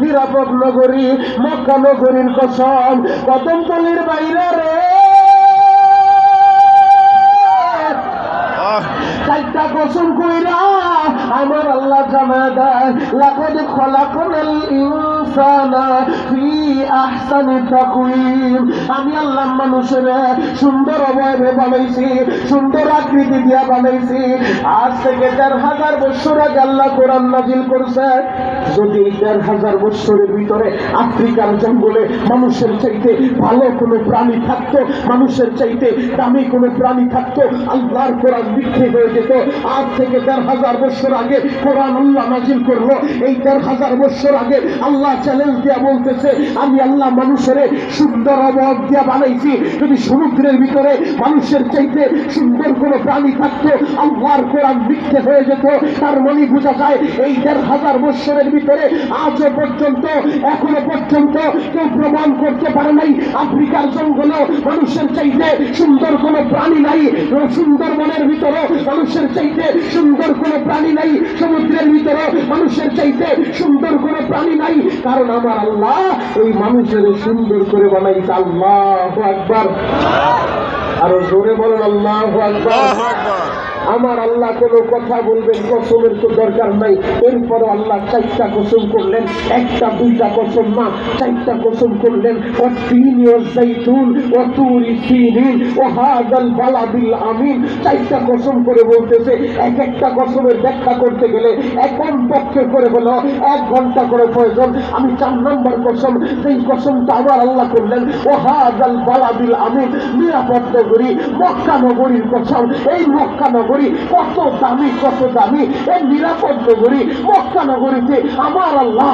নিরাপদ নগরী মক্কা নগরীর কসম, কদমতলীর বাইরে রে চারটা কসম কইরা আমার আল্লাহ জানা দেয়, লাকাদ খলাকনাল ইনসানা ফি আহসানি তাকওয়িম। আমি আল্লাহ মানুষের সুন্দর অবয়বে বানাইছি, সুন্দর আকৃতি দিয়া বানাইছি। আজ থেকে ১,৫০০ বছর আগে আল্লাহ কোরআন নাজিল করছে। যদি ১,৫০০ বছরের ভিতরে আফ্রিকার জঙ্গলে মানুষের চাইতে ভালো কোনো প্রাণী থাকতো, মানুষের চাইতে দামি কোনো প্রাণী থাকতো, আল্লাহর কোরআন বিক্রি হয়ে যেত। আজ থেকে ১,৫০০ বছর আগে কোরআন আল্লাহ নাজিল করলো। এই ১,৫০০ বছর আগে আল্লাহ চ্যালেঞ্জ দিয়া বলতেছে, আমি আল্লাহ মানুষের সুন্দর অবয়ব দিয়া বানাইছি। যদি সমুদ্রের ভিতরে মানুষের চাইতে সুন্দর কোনো প্রাণী থাকতো, আল্লাহর কোরআন বিক্রি হয়ে যেত। তার মানে বোঝা যায় এই ১,৫০০ বছরের ভিতরে আজও পর্যন্ত, এখনো পর্যন্ত কেউ প্রমাণ করতে পারে নাই আফ্রিকার জঙ্গলেও মানুষের চাইতে সুন্দর কোনো প্রাণী নাই, সুন্দরবনের ভিতরে মানুষের চাইতে সুন্দর কোনো প্রাণী নাই, সমুদ্রের ভিতরে মানুষের চাইতে সুন্দর কোনো প্রাণী নাই। কারণ আমার আল্লাহ এই মানুষের সুন্দর করে বানাইছে। আল্লাহু আকবার, আরো জোরে বলেন আল্লাহু আকবার। আমার আল্লাহ কোনো কথা বলবেন, কসমের তো দরকার নাই। এরপর আল্লাহ ৪টা কসম করলেন, একটা ২টা কসম না, ৪টা কসম করলেন। ওয়াত-তিনি ওয়াজ-যাইতুন ওয়া তুরি সিনিন ওয়া হাযাল বালাদিল আমিন। ৪টা কসম করে বলতেছে। এক একটা কসমের ব্যাখ্যা করতে গেলে এখন পক্ষে করে হলো ১ ঘন্টা করে প্রয়োজন। আমি ৪ নম্বর কসম, সেই কসমটা আবার আল্লাহ করলেন, ওয়া হাযাল বালাদিল আমিন, নিরাপদ নগরী মক্কা নগরীর কসম। এই মক্কা নগরী কত দামি, কত দামি এই নিরাপদ নগরী মক্কা নগরীতে আমার আল্লাহ